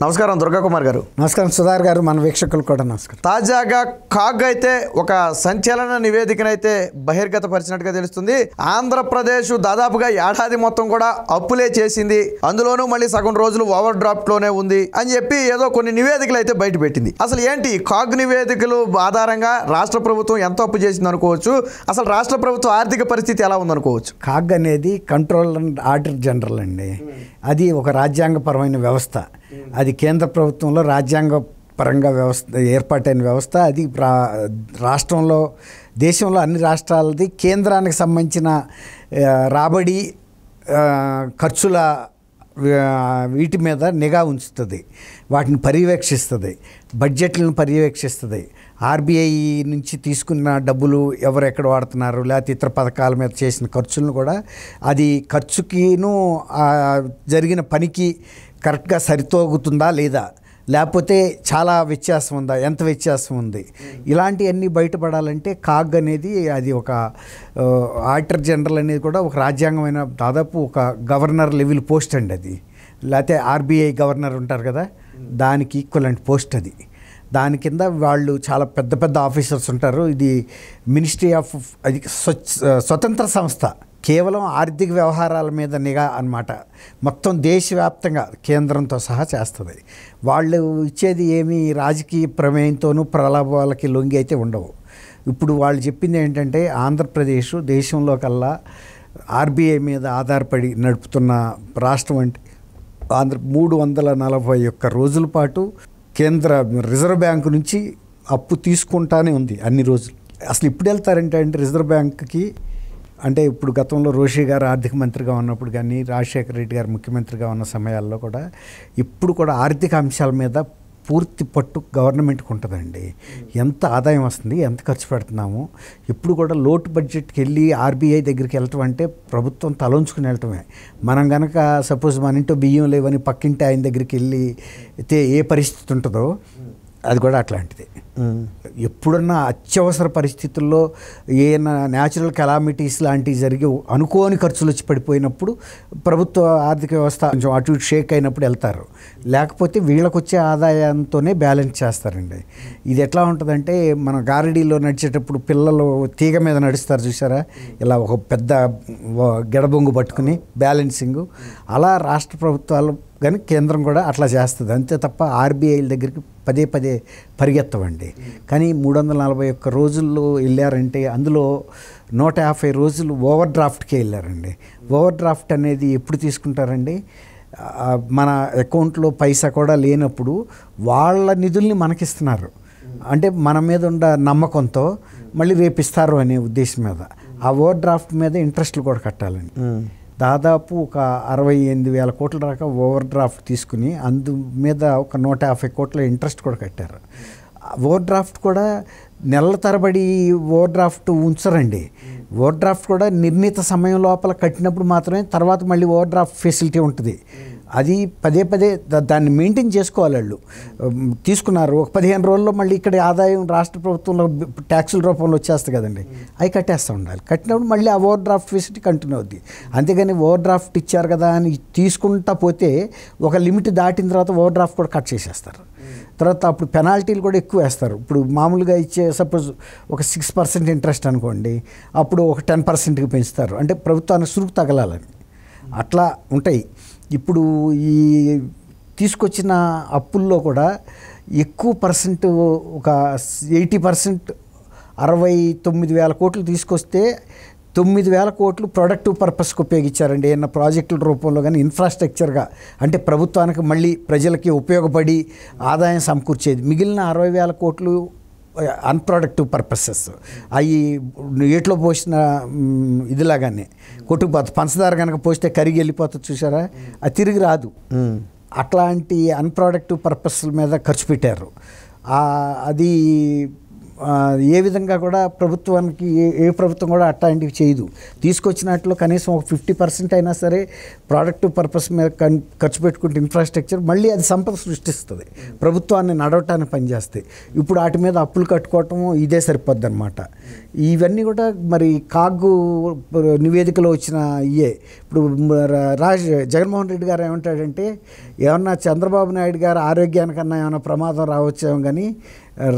నమస్కారం దుర్గా కుమార్ గారు. నమస్కారం సుధార్ గారు, మన వీక్షకులు కూడా నమస్కారం. తాజాగా కాగ్ అయితే ఒక సంచలన నివేదికనైతే బహిర్గతపరిచినట్టుగా తెలుస్తుంది. ఆంధ్రప్రదేశ్ దాదాపుగా ఏడాది మొత్తం కూడా అప్పులే చేసింది, అందులోనూ మళ్ళీ సగం రోజులు ఓవర్ డ్రాఫ్ట్ లోనే ఉంది అని చెప్పి ఏదో కొన్ని నివేదికలు అయితే బయట పెట్టింది. అసలు ఏంటి కాగ్ నివేదికలు ఆధారంగా రాష్ట్ర ప్రభుత్వం ఎంత అప్పు చేసింది అనుకోవచ్చు, అసలు రాష్ట్ర ప్రభుత్వం ఆర్థిక పరిస్థితి ఎలా ఉందనుకోవచ్చు? కాగ్ అనేది కంట్రోలర్ అండ్ ఆడిటర్ జనరల్ అండి. అది ఒక రాజ్యాంగపరమైన వ్యవస్థ. అది కేంద్ర ప్రభుత్వంలో రాజ్యాంగ పరంగా వ్యవస్థ ఏర్పాటైన వ్యవస్థ. అది రాష్ట్రంలో దేశంలో అన్ని రాష్ట్రాలది కేంద్రానికి సంబంధించిన రాబడి ఖర్చుల వీటి మీద నిఘా ఉంచుతుంది, వాటిని పర్యవేక్షిస్తుంది, బడ్జెట్లను పర్యవేక్షిస్తుంది. ఆర్బీఐ నుంచి తీసుకున్న డబ్బులు ఎవరు ఎక్కడ వాడుతున్నారు, లేకపోతే ఇతర పథకాల మీద చేసిన ఖర్చులను కూడా అది ఖర్చుకిను జరిగిన పనికి కరెక్ట్గా సరితూగుతుందా లేదా, లేకపోతే చాలా వ్యత్యాసం ఉందా, ఎంత వ్యత్యాసం ఉంది, ఇలాంటివన్నీ బయటపడాలంటే కాగ్ అనేది అది ఒక ఆడిటర్ జనరల్ అనేది కూడా ఒక రాజ్యాంగమైన దాదాపు ఒక గవర్నర్ లెవెల్ పోస్ట్ అండి. అది లేకపోతే ఆర్బీఐ గవర్నర్ ఉంటారు కదా, దానికి ఈక్వలెంట్ పోస్ట్ అది. దాని కింద వాళ్ళు చాలా పెద్ద పెద్ద ఆఫీసర్స్ ఉంటారు. ఇది మినిస్ట్రీ ఆఫ్ అది స్వతంత్ర సంస్థ, కేవలం ఆర్థిక వ్యవహారాల మీద నిఘా అన్నమాట. మొత్తం దేశవ్యాప్తంగా కేంద్రంతో సహా చేస్తుంది. వాళ్ళు ఇచ్చేది ఏమీ రాజకీయ ప్రమేయంతోనూ ప్రలోభాలకి లొంగి అయితే ఉండవు. ఇప్పుడు వాళ్ళు చెప్పింది ఏంటంటే ఆంధ్రప్రదేశ్ దేశంలో కల్లా ఆర్బీఐ మీద ఆధారపడి నడుపుతున్న రాష్ట్రం అంటే 341 రోజుల పాటు కేంద్ర రిజర్వ్ బ్యాంకు నుంచి అప్పు తీసుకుంటానే ఉంది అన్ని రోజులు. అసలు ఇప్పుడు వెళ్తారంటే రిజర్వ్ బ్యాంక్కి అంటే ఇప్పుడు గతంలో రోషి గారు ఆర్థిక మంత్రిగా ఉన్నప్పుడు కానీ, రాజశేఖర రెడ్డి గారు ముఖ్యమంత్రిగా ఉన్న సమయాల్లో కూడా ఇప్పుడు కూడా ఆర్థిక అంశాల మీద పూర్తి పట్టు గవర్నమెంట్కి ఉంటుందండి. ఎంత ఆదాయం వస్తుంది, ఎంత ఖర్చు పెడుతున్నాము, ఇప్పుడు కూడా లోటు బడ్జెట్కి వెళ్ళి ఆర్బీఐ దగ్గరికి వెళ్ళటం అంటే ప్రభుత్వం తలంచుకుని వెళ్ళటమే. మనం కనుక సపోజ్ మన ఇంట్లో బియ్యం లేవని పక్కింటి ఆయన దగ్గరికి వెళ్ళి అయితే ఏ పరిస్థితి ఉంటుందో అది కూడా అట్లాంటిది. ఎప్పుడన్నా అత్యవసర పరిస్థితుల్లో ఏమైనా న్యాచురల్ కెలామిటీస్ లాంటివి జరిగి అనుకోని ఖర్చులు వచ్చి పడిపోయినప్పుడు ప్రభుత్వ ఆర్థిక వ్యవస్థ కొంచెం అటు ఇటు షేక్ అయినప్పుడు వెళ్తారు, లేకపోతే వీళ్ళకి వచ్చే ఆదాయంతోనే బ్యాలెన్స్ చేస్తారండి. ఇది ఎట్లా ఉంటుందంటే మన గారడీలో నడిచేటప్పుడు పిల్లలు తీగ మీద నడుస్తారు చూసారా, ఇలా ఒక పెద్ద గెడబొంగు పట్టుకుని బ్యాలెన్సింగ్, అలా రాష్ట్ర ప్రభుత్వాలు కానీ కేంద్రం కూడా అట్లా చేస్తుంది. అంతే తప్ప ఆర్బీఐల దగ్గరికి పదే పదే పరిగెత్తవండి. కానీ 341 రోజుల్లో వెళ్ళారంటే అందులో 150 రోజులు ఓవర్ డ్రాఫ్ట్కే వెళ్ళారండి. ఓవర్ డ్రాఫ్ట్ అనేది ఎప్పుడు తీసుకుంటారండి, మన అకౌంట్లో పైసా కూడా లేనప్పుడు వాళ్ళ నిధుల్ని మనకిస్తున్నారు అంటే మన మీద ఉన్న నమ్మకంతో మళ్ళీ రేపిస్తారు అనే ఉద్దేశం మీద ఆ ఓవర్ డ్రాఫ్ట్ మీద ఇంట్రెస్ట్లు కూడా కట్టాలండి. దాదాపు ఒక 68,000 కోట్ల దాకా ఓవర్ డ్రాఫ్ట్ తీసుకుని అందు మీద ఒక 150 కోట్ల ఇంట్రెస్ట్ కూడా కట్టారు. ఓవర్ డ్రాఫ్ట్ కూడా నెలల తరబడి ఓవర్ డ్రాఫ్ట్ ఉంచరండి. ఓవర్ డ్రాఫ్ట్ కూడా నిర్ణీత సమయం లోపల కట్టినప్పుడు మాత్రమే తర్వాత మళ్ళీ ఓవర్ డ్రాఫ్ట్ ఫెసిలిటీ ఉంటుంది. అది పదే పదే దాన్ని మెయింటైన్ చేసుకోవాలి. వాళ్ళు తీసుకున్నారు ఒక 15 రోజుల్లో మళ్ళీ ఇక్కడ ఆదాయం రాష్ట్ర ప్రభుత్వంలో ట్యాక్సుల రూపంలో వచ్చేస్తుంది కదండి, అవి కట్టేస్తూ ఉండాలి. కట్టినప్పుడు మళ్ళీ ఆ ఓవర్ డ్రాఫ్ట్ ఫెసిలిటీ కంటిన్యూ అవుద్ది. అంతేగాని ఓవర్ డ్రాఫ్ట్ ఇచ్చారు కదా అని తీసుకుంటా పోతే ఒక లిమిట్ దాటిన తర్వాత ఓవర్ డ్రాఫ్ట్ కూడా కట్ చేసేస్తారు. తర్వాత అప్పుడు పెనాల్టీలు కూడా ఎక్కువ వేస్తారు. ఇప్పుడు మామూలుగా ఇచ్చే సపోజ్ ఒక 6% ఇంట్రెస్ట్ అనుకోండి, అప్పుడు ఒక 10%కి పెంచుతారు. అంటే ప్రభుత్వానికి సురుకు తగలాలని అట్లా ఉంటాయి. ఇప్పుడు ఈ తీసుకొచ్చిన అప్పుల్లో కూడా ఎక్కువ పర్సెంట్ ఒక 80% 69,000 కోట్లు తీసుకొస్తే 9,000 కోట్లు ప్రొడక్టివ్ పర్పస్కి ఉపయోగించారండి. ఏమన్నా ప్రాజెక్టుల రూపంలో కానీ ఇన్ఫ్రాస్ట్రక్చర్గా అంటే ప్రభుత్వానికి మళ్ళీ ప్రజలకి ఉపయోగపడి ఆదాయం సమకూర్చేది. మిగిలిన 60,000 కోట్లు అన్ప్రొడక్టివ్ పర్పసెస్, అవి ఏట్లో పోసిన ఇదిలాగానే కొట్టుకుపోతుంది. పంచదార కనుక పోస్తే కరిగి వెళ్ళిపోతుంది చూసారా, అది తిరిగి రాదు. అట్లాంటి అన్ప్రొడక్టివ్ పర్పస్ల మీద ఖర్చు పెట్టారు. అది ఏ విధంగా కూడా ప్రభుత్వానికి ఏ ప్రభుత్వం కూడా అట్లాంటివి చేయదు. తీసుకొచ్చినట్లు కనీసం ఒక 50% అయినా సరే ప్రొడక్టివ్ పర్పస్ మీద ఖర్చు పెట్టుకుంటే ఇన్ఫ్రాస్ట్రక్చర్ మళ్ళీ అది సంపద సృష్టిస్తుంది, ప్రభుత్వాన్ని నడవటానికి పనిచేస్తాయి. ఇప్పుడు వాటి మీద అప్పులు కట్టుకోవటం ఇదే సరిపోద్ది అనమాట. ఇవన్నీ కూడా మరి కాగ్ నివేదికలో వచ్చిన ఇయే. ఇప్పుడు ఇప్పుడు జగన్మోహన్ రెడ్డి గారు ఏమంటాడంటే ఏమన్నా చంద్రబాబు నాయుడు గారు ఆరోగ్యానికన్నా ఏమైనా ప్రమాదం రావచ్చేమో కానీ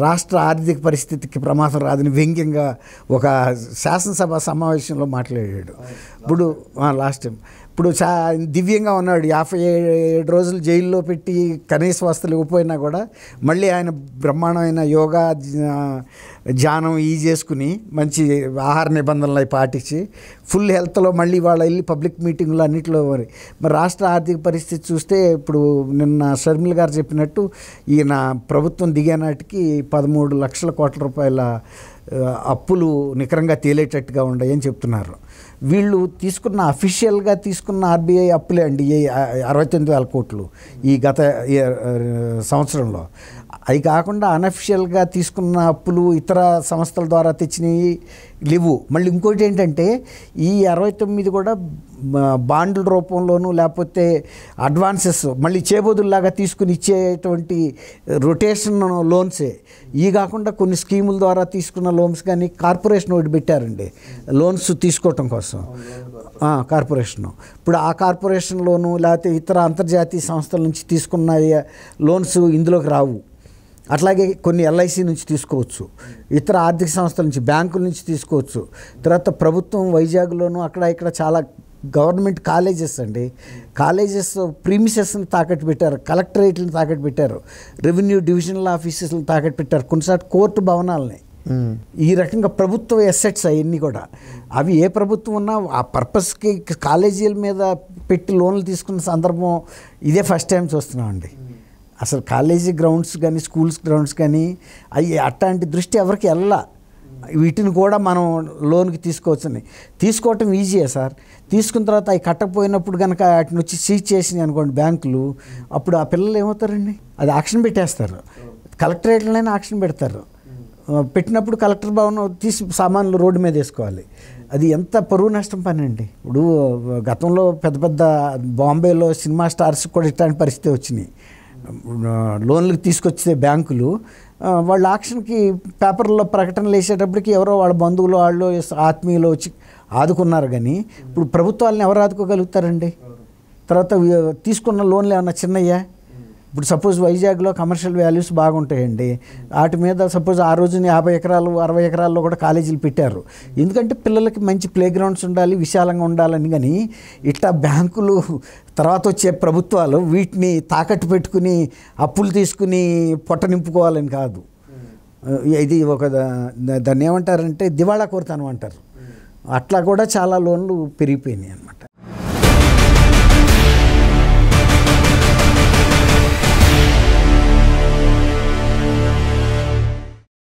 రాష్ట్ర ఆర్థిక పరిస్థితికి ప్రమాదం రాదని వ్యంగ్యంగా ఒక శాసనసభ సమావేశంలో మాట్లాడాడు. ఇప్పుడు లాస్ట్ టైం ఇప్పుడు దివ్యంగా ఉన్నాడు. 57 రోజులు జైల్లో పెట్టి కనీస వస్తువులు ఇవ్వకపోయినా కూడా మళ్ళీ ఆయన బ్రహ్మాండమైన యోగా ధ్యానం చేసుకుని మంచి ఆహార నిబంధనలు అవి పాటించి ఫుల్ హెల్త్లో మళ్ళీ వాళ్ళ వెళ్ళి పబ్లిక్ మీటింగ్లో అన్నింటిలో మరి రాష్ట్ర ఆర్థిక పరిస్థితి చూస్తే ఇప్పుడు నిన్న షర్మిల గారు చెప్పినట్టు ఈయన ప్రభుత్వం దిగే నాటికి 13 లక్షల కోట్ల రూపాయల అప్పులు నికరంగా తేలేటట్టుగా ఉన్నాయని చెప్తున్నారు. వీళ్ళు తీసుకున్న అఫీషియల్గా తీసుకున్న ఆర్బీఐ అప్పులే అండి 69,000 కోట్లు ఈ గత సంవత్సరంలో. అవి కాకుండా అనఫిషియల్గా తీసుకున్న అప్పులు ఇతర సంస్థల ద్వారా తెచ్చినవి లేవు. మళ్ళీ ఇంకోటి ఏంటంటే ఈ 69 కూడా బాండ్ల రూపంలోనూ లేకపోతే అడ్వాన్సెస్ మళ్ళీ చేబోదుల్లాగా తీసుకుని ఇచ్చేటువంటి రొటేషన్ లోన్సే. ఈ కాకుండా కొన్ని స్కీముల ద్వారా తీసుకున్న లోన్స్ కానీ కార్పొరేషన్ ఒకటి పెట్టారండి లోన్స్ తీసుకోవటం కోసం కార్పొరేషను. ఇప్పుడు ఆ కార్పొరేషన్లోను లేకపోతే ఇతర అంతర్జాతీయ సంస్థల నుంచి తీసుకున్న లోన్స్ ఇందులోకి రావు. అట్లాగే కొన్ని ఎల్ఐసి నుంచి తీసుకోవచ్చు, ఇతర ఆర్థిక సంస్థల నుంచి బ్యాంకుల నుంచి తీసుకోవచ్చు. తర్వాత ప్రభుత్వం వైజాగ్లోనూ అక్కడ ఇక్కడ చాలా గవర్నమెంట్ కాలేజెస్ అండి, కాలేజెస్ ప్రీమిసెస్ని తాకట్టు పెట్టారు, కలెక్టరేట్లను తాకట్టు పెట్టారు, రెవెన్యూ డివిజనల్ ఆఫీసెస్ని తాకట్టు పెట్టారు, కొన్నిసార్లు కోర్టు భవనాలని. ఈ రకంగా ప్రభుత్వ ఎసెట్స్ అవన్నీ కూడా అవి ఏ ప్రభుత్వం ఉన్నా ఆ పర్పస్కి కాలేజీల మీద పెట్టి లోన్లు తీసుకున్న సందర్భం ఇదే ఫస్ట్ టైం చూస్తున్నామండి. అసలు కాలేజీ గ్రౌండ్స్ కానీ స్కూల్స్ గ్రౌండ్స్ కానీ అవి అట్లాంటి దృష్టి ఎవరికి వెళ్ళా. వీటిని కూడా మనం లోన్కి తీసుకోవటం ఈజీయే సార్. తీసుకున్న తర్వాత అవి కట్టకపోయినప్పుడు కనుక వాటిని వచ్చి సీజ్ చేసినాయి అనుకోండి బ్యాంకులు, అప్పుడు ఆ పిల్లలు ఏమవుతారండి, అది యాక్షన్ పెట్టేస్తారు. కలెక్టరేట్లైనా యాక్షన్ పెడతారు. పెట్టినప్పుడు కలెక్టర్ భవన్ తీసి సామాన్లు రోడ్డు మీద వేసుకోవాలి. అది ఎంత పరువు నష్టం పని అండి. ఇప్పుడు గతంలో పెద్ద పెద్ద బాంబేలో సినిమా స్టార్స్ కూడా ఇట్లాంటి పరిస్థితి వచ్చినాయి. లోన్లకు తీసుకొచ్చే బ్యాంకులు వాళ్ళ ఆక్షన్కి పేపర్లో ప్రకటనలు వేసేటప్పటికి ఎవరో వాళ్ళ బంధువులు వాళ్ళు ఆత్మీయులు వచ్చి ఆదుకున్నారు. కానీ ఇప్పుడు ప్రభుత్వాలను ఎవరు ఆదుకోగలుగుతారండి? తర్వాత తీసుకున్న లోన్లు ఏమన్నా చిన్నయ్యా? ఇప్పుడు సపోజ్ వైజాగ్లో కమర్షియల్ వాల్యూస్ బాగుంటాయండి, వాటి మీద సపోజ్ ఆ రోజున 50 ఎకరాలు 60 ఎకరాల్లో కూడా కాలేజీలు పెట్టారు. ఎందుకంటే పిల్లలకి మంచి ప్లే గ్రౌండ్స్ ఉండాలి, విశాలంగా ఉండాలని. కానీ ఇట్లా బ్యాంకులు తర్వాత వచ్చే ప్రభుత్వాలు వీటిని తాకట్టు పెట్టుకుని అప్పులు తీసుకుని పొట్ట నింపుకోవాలని కాదు. ఇది ఒక దాన్ని ఏమంటారంటే దివాళా కోరుతాను అంటారు. అట్లా కూడా చాలా లోన్లు పెరిగిపోయినాయి అన్నమాట.